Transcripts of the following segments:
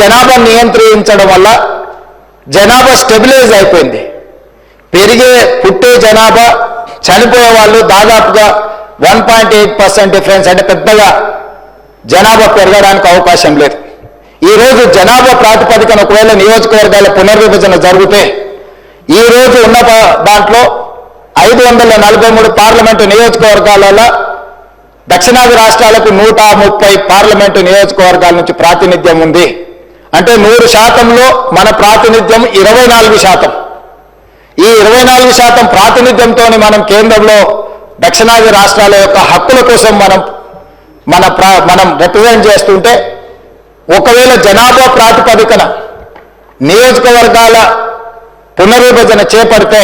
జనాభా నియంత్రించడం వల్ల జనాభా స్టెబిలైజ్ అయిపోయింది. పుట్టే జనాభా చనిపోయే వాళ్ళు దాదాపుగా 1.8% డిఫరెన్స్, అంటే పెద్దగా జనాభా పెరగడానికి అవకాశం లేదు. ఈరోజు జనాభా ప్రాతిపదికన ఒకవేళ నియోజకవర్గాల పునర్విభజన జరిగితే ఈరోజు ఉన్న దాంట్లో 543 పార్లమెంటు నియోజకవర్గాలలో దక్షిణాది రాష్ట్రాలకు 130 పార్లమెంటు నియోజకవర్గాల నుంచి ప్రాతినిధ్యం ఉంది. అంటే 100%లో మన ప్రాతినిధ్యం 24%. ఈ 24% ప్రాతినిధ్యంతో మనం కేంద్రంలో దక్షిణాది రాష్ట్రాల యొక్క హక్కుల కోసం మనం రిప్రజెంట్ చేస్తుంటే, ఒకవేళ జనాభా ప్రాతిపదికన నియోజకవర్గాల పునర్విభజన చేపడితే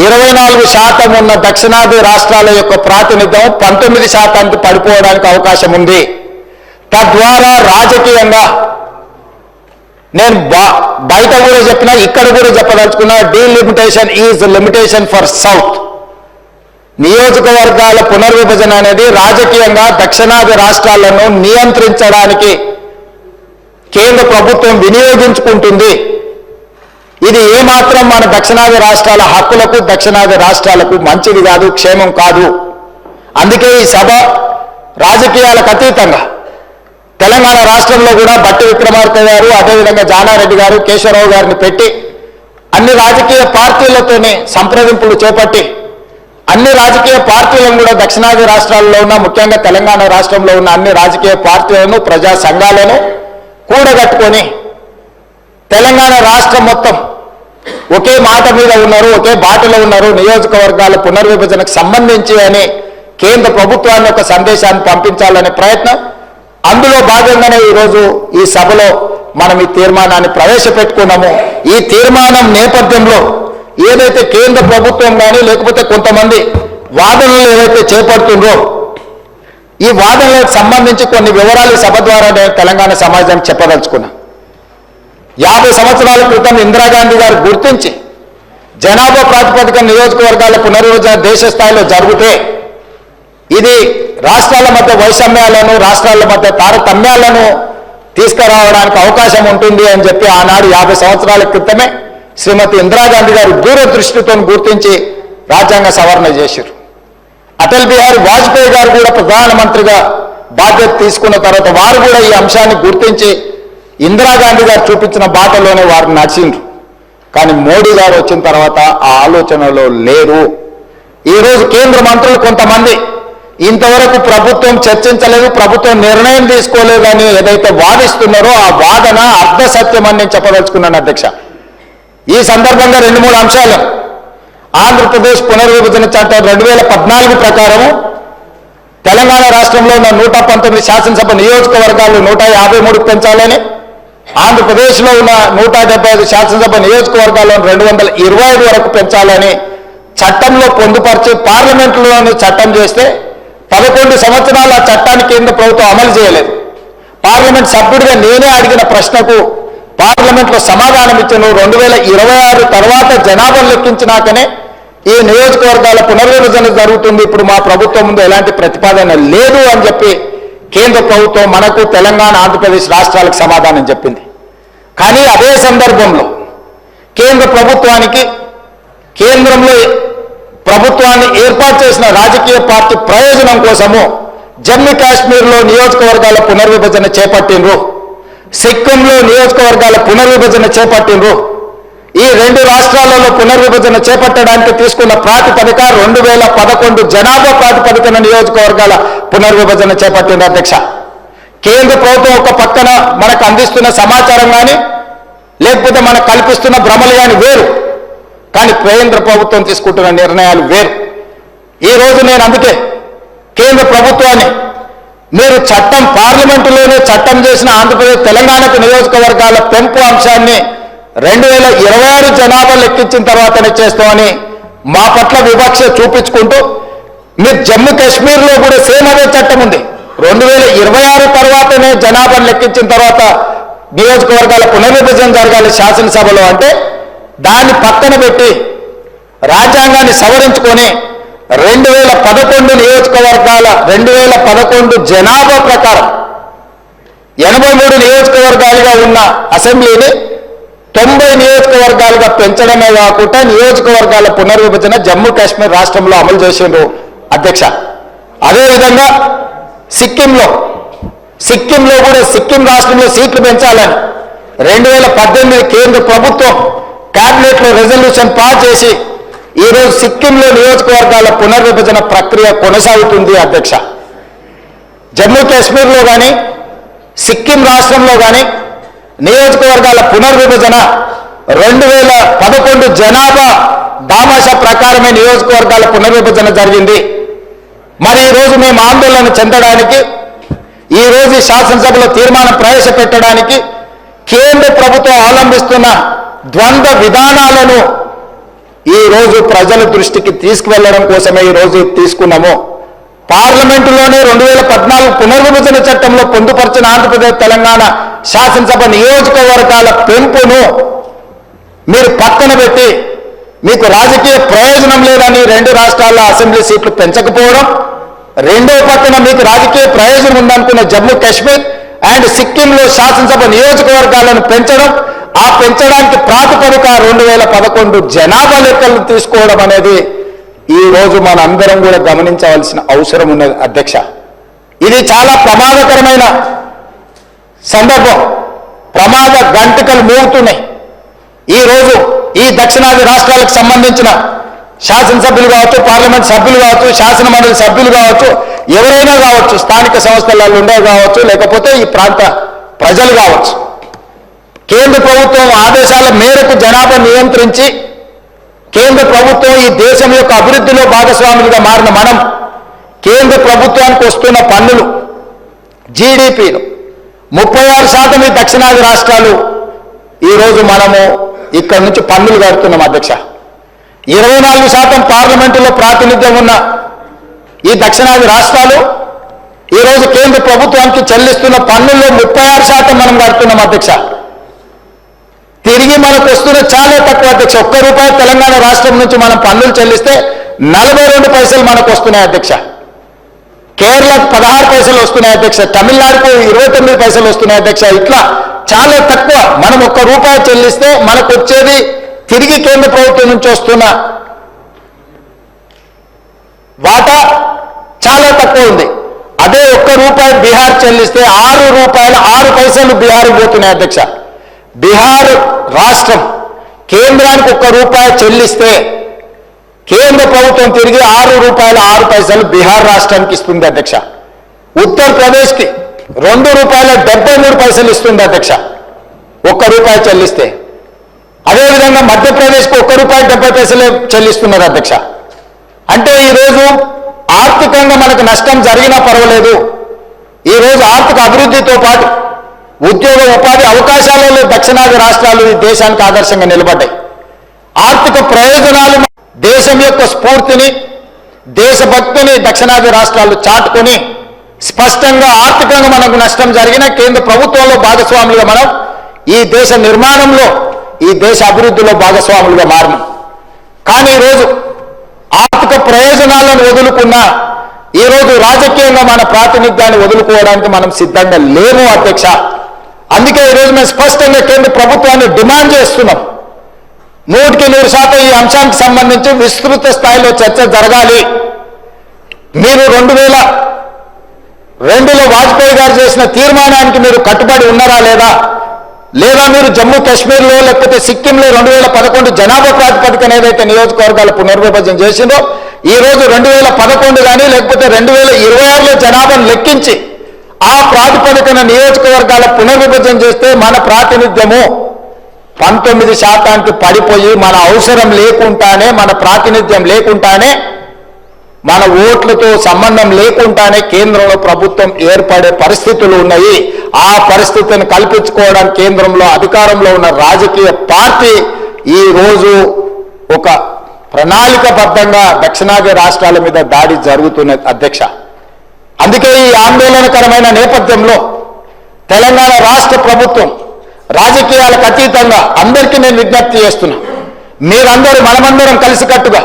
24% ఉన్న దక్షిణాది రాష్ట్రాల యొక్క ప్రాతినిధ్యం 19%కి పడిపోవడానికి అవకాశం ఉంది. తద్వారా రాజకీయంగా నేను బయట కూడా చెప్పినా, ఇక్కడ కూడా చెప్పదలుచుకున్నా, delimitation is limitation for south. నియోజకవర్గాల పునర్విభజన అనేది రాజకీయంగా దక్షిణాది రాష్ట్రాలను నియంత్రించడానికి కేంద్ర ప్రభుత్వం వినియోగించుకుంటుంది. ఇది ఏమాత్రం మన దక్షిణాది రాష్ట్రాల హక్కులకు, దక్షిణాది రాష్ట్రాలకు మంచిది కాదు, క్షేమం కాదు. అందుకే ఈ సభ రాజకీయాలకు అతీతంగా తెలంగాణ రాష్ట్రంలో కూడా బట్టి విక్రమార్క గారు, అదేవిధంగా జానారెడ్డి గారు, కేశవరావు గారిని పెట్టి అన్ని రాజకీయ పార్టీలతోనే సంప్రదింపులు చేపట్టి అన్ని రాజకీయ పార్టీలను కూడా దక్షిణాది రాష్ట్రాల్లో ఉన్న, ముఖ్యంగా తెలంగాణ రాష్ట్రంలో ఉన్న అన్ని రాజకీయ పార్టీలను, ప్రజా సంఘాలను కూడగట్టుకొని తెలంగాణ రాష్ట్రం మొత్తం ఒకే మాట మీద ఉన్నారు, ఒకే బాటలో ఉన్నారు నియోజకవర్గాల పునర్విభజనకు సంబంధించి అని కేంద్ర ప్రభుత్వాన్ని ఒక సందేశాన్ని పంపించాలనే ప్రయత్నం. అందులో భాగంగానే ఈరోజు ఈ సభలో మనం ఈ తీర్మానాన్ని ప్రవేశపెట్టుకున్నాము. ఈ తీర్మానం నేపథ్యంలో ఏదైతే కేంద్ర ప్రభుత్వం కానీ లేకపోతే కొంతమంది వాదనలు ఏవైతే చేపడుతుందో, ఈ వాదనలకు సంబంధించి కొన్ని వివరాలు సభ ద్వారా నేను తెలంగాణ సమాజానికి చెప్పదలుచుకున్నా. 50 సంవత్సరాల క్రితం ఇందిరాగాంధీ గారు గుర్తించి జనాభా ప్రాతిపదికన నియోజకవర్గాల పునర్విభజన దేశ స్థాయిలో జరిగితే ఇది రాష్ట్రాల మధ్య వైషమ్యాలను, రాష్ట్రాల మధ్య తారతమ్యాలను తీసుకురావడానికి అవకాశం ఉంటుంది అని చెప్పి ఆనాడు 50 సంవత్సరాల క్రితమే శ్రీమతి ఇందిరాగాంధీ గారు దూరదృష్టితో గుర్తించి రాజ్యాంగ సవరణ చేశారు. అటల్ బిహారీ వాజ్పేయి గారు కూడా ప్రధానమంత్రిగా బాధ్యత తీసుకున్న తర్వాత వారు కూడా ఈ అంశాన్ని గుర్తించి ఇందిరాగాంధీ గారు చూపించిన బాటలోనే వారు నడిచిండ్రు. కానీ మోడీ గారు వచ్చిన తర్వాత ఆ ఆలోచనలో లేరు. ఈరోజు కేంద్ర మంత్రులు కొంతమంది ఇంతవరకు ప్రభుత్వం చర్చించలేదు, ప్రభుత్వం నిర్ణయం తీసుకోలేదు అని ఏదైతే వాదిస్తున్నారో ఆ వాదన అర్ధ సత్యం అని నేను చెప్పదలుచుకున్నాను అధ్యక్ష. ఈ సందర్భంగా 2-3 అంశాలు. ఆంధ్రప్రదేశ్ పునర్విభజన చట్టం 2014 ప్రకారము తెలంగాణ రాష్ట్రంలో ఉన్న 119 శాసనసభ నియోజకవర్గాలు 153 పెంచాలని, ఆంధ్రప్రదేశ్లో ఉన్న 175 శాసనసభ నియోజకవర్గాలను 225 వరకు పెంచాలని చట్టంలో పొందుపరిచి పార్లమెంటులోని చట్టం చేస్తే 11 సంవత్సరాల చట్టాన్ని కేంద్ర ప్రభుత్వం అమలు చేయలేదు. పార్లమెంట్ సభ్యుడిగా నేనే అడిగిన ప్రశ్నకు పార్లమెంట్లో సమాధానం ఇచ్చాను. 2026 తర్వాత జనాభా లెక్కించినాకనే ఈ నియోజకవర్గాల పునర్విభజన జరుగుతుంది, ఇప్పుడు మా ప్రభుత్వం ముందు ఎలాంటి ప్రతిపాదన లేదు అని చెప్పి కేంద్ర ప్రభుత్వం మనకు తెలంగాణ, ఆంధ్రప్రదేశ్ రాష్ట్రాలకు సమాధానం చెప్పింది. కానీ అదే సందర్భంలో కేంద్ర ప్రభుత్వానికి, కేంద్రంలో ప్రభుత్వాన్ని ఏర్పాటు చేసిన రాజకీయ పార్టీ ప్రయోజనం కోసము జమ్మూ కాశ్మీర్లో నియోజకవర్గాల పునర్విభజన చేపట్టిండ్రు, సిక్కింలో నియోజకవర్గాల పునర్విభజన చేపట్టిండ్రు. ఈ 2 రాష్ట్రాలలో పునర్విభజన చేపట్టడానికి తీసుకున్న ప్రాతిపదిక 2011 జనాభా ప్రాతిపదికన నియోజకవర్గాల పునర్విభజన చేపట్టింది అధ్యక్ష. కేంద్ర ప్రభుత్వం ఒక పక్కన మనకు అందిస్తున్న సమాచారం కానీ లేకపోతే మనకు కల్పిస్తున్న భ్రమలు కానీ వేరు, కానీ కేంద్ర ప్రభుత్వం తీసుకుంటున్న నిర్ణయాలు వేరు. ఈరోజు నేను అందుకే కేంద్ర ప్రభుత్వాన్ని, మీరు చట్టం పార్లమెంటులోనే చట్టం చేసిన ఆంధ్రప్రదేశ్ తెలంగాణకు నియోజకవర్గాల పెంపు అంశాన్ని 2026 జనాభా లెక్కించిన తర్వాతనే చేస్తామని మా పట్ల వివక్ష చూపించుకుంటూ, మీరు జమ్మూ కాశ్మీర్లో కూడా సేమ్ అదే చట్టం ఉంది, 2026 తర్వాతనే జనాభా లెక్కించిన తర్వాత నియోజకవర్గాల పునర్విభజన జరగాలి శాసనసభలో అంటే దాన్ని పక్కన పెట్టి రాజ్యాంగాన్ని సవరించుకొని 2011 నియోజకవర్గాల 2011 జనాభా ప్రకారం 83 నియోజకవర్గాలుగా ఉన్న అసెంబ్లీని 90 నియోజకవర్గాలుగా పెంచడమే కాకుండా నియోజకవర్గాల పునర్విభజన జమ్మూ కాశ్మీర్ రాష్ట్రంలో అమలు చేసిండ్రు అధ్యక్ష. అదేవిధంగా సిక్కింలో కూడా సిక్కిం రాష్ట్రంలో సీట్లు పెంచాలని 2018 కేంద్ర ప్రభుత్వం క్యాబినెట్లో రెజల్యూషన్ పాస్ చేసి ఈరోజు సిక్కింలో నియోజకవర్గాల పునర్విభజన ప్రక్రియ కొనసాగుతుంది అధ్యక్ష. జమ్మూ కాశ్మీర్లో కానీ సిక్కిం రాష్ట్రంలో కానీ నియోజకవర్గాల పునర్విభజన 2011 జనాభా దామాషా ప్రకారమే నియోజకవర్గాల పునర్విభజన జరిగింది. మరి ఈరోజు మేము ఆందోళన చెందడానికి, ఈరోజు శాసనసభలో తీర్మానం ప్రవేశపెట్టడానికి కేంద్ర ప్రభుత్వం అవలంబిస్తున్న ద్వంద్వ విధానాలను ఈరోజు ప్రజల దృష్టికి తీసుకువెళ్లడం కోసమే ఈరోజు తీసుకున్నాము. పార్లమెంటులోనే 2014 పునర్విభజన చట్టంలో పొందుపరిచిన ఆంధ్రప్రదేశ్ తెలంగాణ శాసనసభ నియోజకవర్గాల పెంపును మీరు పక్కన పెట్టి మీకు రాజకీయ ప్రయోజనం లేదని 2 రాష్ట్రాల అసెంబ్లీ సీట్లు పెంచకపోవడం, రెండో పక్కన మీకు రాజకీయ ప్రయోజనం ఉందనుకున్న జమ్మూ కాశ్మీర్ అండ్ సిక్కింలో శాసనసభ నియోజకవర్గాలను పెంచడం, ఆ పెంచడానికి ప్రాతిపదిక 2011 జనాభా లెక్కలను తీసుకోవడం అనేది ఈ రోజు మనందరం కూడా గమనించవలసిన అవసరం ఉన్నది అధ్యక్ష. ఇది చాలా ప్రమాదకరమైన సందర్భం. ప్రమాద గంటికలు మోగుతున్నాయి. ఈరోజు ఈ దక్షిణాది రాష్ట్రాలకు సంబంధించిన శాసనసభ్యులు కావచ్చు, పార్లమెంట్ సభ్యులు కావచ్చు, శాసన మండలి సభ్యులు కావచ్చు, ఎవరైనా కావచ్చు, స్థానిక సంస్థలలో ఉండే కావచ్చు, లేకపోతే ఈ ప్రాంత ప్రజలు కావచ్చు, కేంద్ర ప్రభుత్వం ఆదేశాల మేరకు జనాభా నియంత్రించి కేంద్ర ప్రభుత్వం ఈ దేశం యొక్క అభివృద్ధిలో భాగస్వాములుగా మారిన మనం కేంద్ర ప్రభుత్వానికి వస్తున్న పన్నులు జీడిపిలో 36% ఈ దక్షిణాది రాష్ట్రాలు ఈరోజు మనము ఇక్కడి నుంచి పన్నులు కడుతున్నాం అధ్యక్ష. 24% పార్లమెంటులో ప్రాతినిధ్యం ఉన్న ఈ దక్షిణాది రాష్ట్రాలు ఈరోజు కేంద్ర ప్రభుత్వానికి చెల్లిస్తున్న పన్నుల్లో 36% మనం కడుతున్నాం అధ్యక్ష. తిరిగి మనకు వస్తున్న చాలా తక్కువ అధ్యక్ష. ₹1 తెలంగాణ రాష్ట్రం నుంచి మనం పన్నులు చెల్లిస్తే 42 పైసలు మనకు వస్తున్నాయి అధ్యక్ష. కేరళకు 16 పైసలు వస్తున్నాయి అధ్యక్ష. తమిళనాడుకు 29 పైసలు వస్తున్నాయి అధ్యక్ష. ఇట్లా చాలా తక్కువ. మనం ₹1 చెల్లిస్తే మనకు వచ్చేది తిరిగి కేంద్ర ప్రభుత్వం నుంచి వస్తున్న వాటా చాలా తక్కువ ఉంది. అదే ₹1 బీహార్ చెల్లిస్తే ₹6 బీహార్కి పోతున్నాయి అధ్యక్ష. బీహార్ రాష్ట్రం కేంద్రానికి ₹1 చెల్లిస్తే కేంద్ర ప్రభుత్వం తిరిగి ₹6 బీహార్ రాష్ట్రానికి ఇస్తుంది అధ్యక్ష. ఉత్తరప్రదేశ్కి ₹2.73 ఇస్తుంది అధ్యక్ష ₹1 చెల్లిస్తే. అదేవిధంగా మధ్యప్రదేశ్కి ₹1.70 చెల్లిస్తున్నారు అధ్యక్ష. అంటే ఈరోజు ఆర్థికంగా మనకు నష్టం జరిగినా పర్వాలేదు. ఈరోజు ఆర్థిక అభివృద్ధితో పాటు ఉద్యోగ ఉపాధి అవకాశాలలో దక్షిణాది రాష్ట్రాలు ఈ దేశానికి ఆదర్శంగా నిలబడ్డాయి. ఆర్థిక ప్రయోజనాలు, దేశం యొక్క స్ఫూర్తిని, దేశభక్తిని దక్షిణాది రాష్ట్రాలు చాటుకొని స్పష్టంగా ఆర్థికంగా మనకు నష్టం జరిగిన కేంద్ర ప్రభుత్వంలో భాగస్వాములుగా మనం ఈ దేశ నిర్మాణంలో, ఈ దేశ అభివృద్ధిలో భాగస్వాములుగా మారినాం. కానీ ఈరోజు ఆర్థిక ప్రయోజనాలను వదులుకున్నా ఈరోజు రాజకీయంగా మన ప్రాతినిధ్యాన్ని వదులుకోవడానికి మనం సిద్ధంగా లేము అధ్యక్ష. అందుకే ఈరోజు మేము స్పష్టంగా కేంద్ర ప్రభుత్వాన్ని డిమాండ్ చేస్తున్నాం. 100% ఈ అంశానికి సంబంధించి విస్తృత స్థాయిలో చర్చ జరగాలి. మీరు 2002లో వాజ్పేయి గారు చేసిన తీర్మానానికి మీరు కట్టుబడి ఉన్నారా లేదా మీరు జమ్మూ కాశ్మీర్లో లేకపోతే సిక్కింలో 2011 జనాభా ప్రాతిపదికన ఏదైతే నియోజకవర్గాల పునర్విభజన చేసిందో ఈ రోజు 2011 కానీ లేకపోతే 2026లో జనాభాను లెక్కించి ఆ ప్రాతిపదికన నియోజకవర్గాల పునర్విభజన చేస్తే మన ప్రాతినిధ్యము 19%కి పడిపోయి మన అవసరం లేకుండానే, మన ప్రాతినిధ్యం లేకుండానే, మన ఓట్లతో సంబంధం లేకుండానే కేంద్రంలో ప్రభుత్వం ఏర్పడే పరిస్థితులు ఉన్నాయి. ఆ పరిస్థితిని కల్పించుకోవడానికి కేంద్రంలో అధికారంలో ఉన్న రాజకీయ పార్టీ ఈ రోజు ఒక ప్రణాళికబద్ధంగా దక్షిణాది రాష్ట్రాల మీద దాడి జరుగుతున్నది అధ్యక్ష. అందుకే ఈ ఆందోళనకరమైన నేపథ్యంలో తెలంగాణ రాష్ట్ర ప్రభుత్వం రాజకీయాలకు అతీతంగా అందరికీ నేను విజ్ఞప్తి చేస్తున్నా, మీరందరూ మనమందరం కలిసికట్టుగా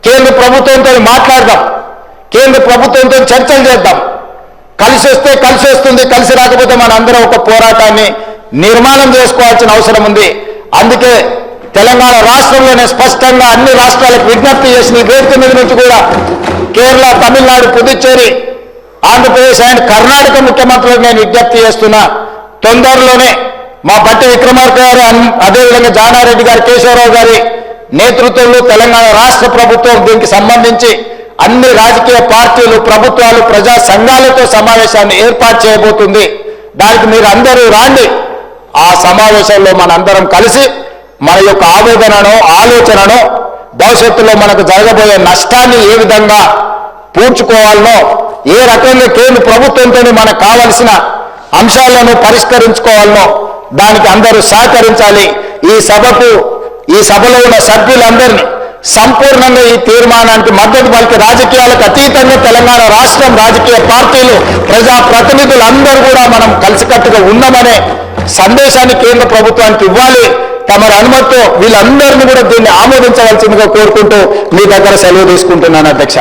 కేంద్ర ప్రభుత్వంతో మాట్లాడదాం, కేంద్ర ప్రభుత్వంతో చర్చలు చేద్దాం. కలిసి వస్తే కలిసి వస్తుంది, కలిసి రాకపోతే మనందరం ఒక పోరాటాన్ని నిర్మాణం చేసుకోవాల్సిన అవసరం ఉంది. అందుకే తెలంగాణ రాష్ట్రంలోనే స్పష్టంగా అన్ని రాష్ట్రాలకు విజ్ఞప్తి చేసిన ఈ వేదిక మీద నుంచి కూడా కేరళ, తమిళనాడు, పుదుచ్చేరి, ఆంధ్రప్రదేశ్ అండ్ కర్ణాటక ముఖ్యమంత్రులకు నేను విజ్ఞప్తి చేస్తున్నా. తొందరలోనే మా బట్టి విక్రమార్క గారు, అదేవిధంగా జానారెడ్డి గారు, కేశవరావు గారి నేతృత్వంలో తెలంగాణ రాష్ట్ర ప్రభుత్వం దీనికి సంబంధించి అన్ని రాజకీయ పార్టీలు, ప్రభుత్వాలు, ప్రజా సంఘాలతో సమావేశాన్ని ఏర్పాటు చేయబోతుంది. దానికి మీరు అందరూ రాండి. ఆ సమావేశంలో మనందరం కలిసి మన యొక్క ఆవేదనను, ఆలోచనను, భవిష్యత్తులో మనకు జరగబోయే నష్టాన్ని ఏ విధంగా పూడ్చుకోవాలనో, ఏ రకంగా కేంద్ర ప్రభుత్వంతో మనకు కావలసిన అంశాలను పరిష్కరించుకోవాలనో దానికి అందరూ సహకరించాలి. ఈ సభలో ఉన్న సభ్యులందరినీ సంపూర్ణంగా ఈ తీర్మానానికి మద్దతు పలికి రాజకీయాలకు అతీతంగా తెలంగాణ రాష్ట్రం, రాజకీయ పార్టీలు, ప్రజాప్రతినిధులు అందరూ కూడా మనం కలిసికట్టుగా ఉన్నామనే సందేశాన్ని కేంద్ర ప్రభుత్వానికి ఇవ్వాలి. తమరి అనుమతితో వీళ్ళందరినీ కూడా దీన్ని ఆమోదించవలసిందిగా కోరుకుంటూ మీ దగ్గర సెలవు తీసుకుంటున్నాను అధ్యక్ష.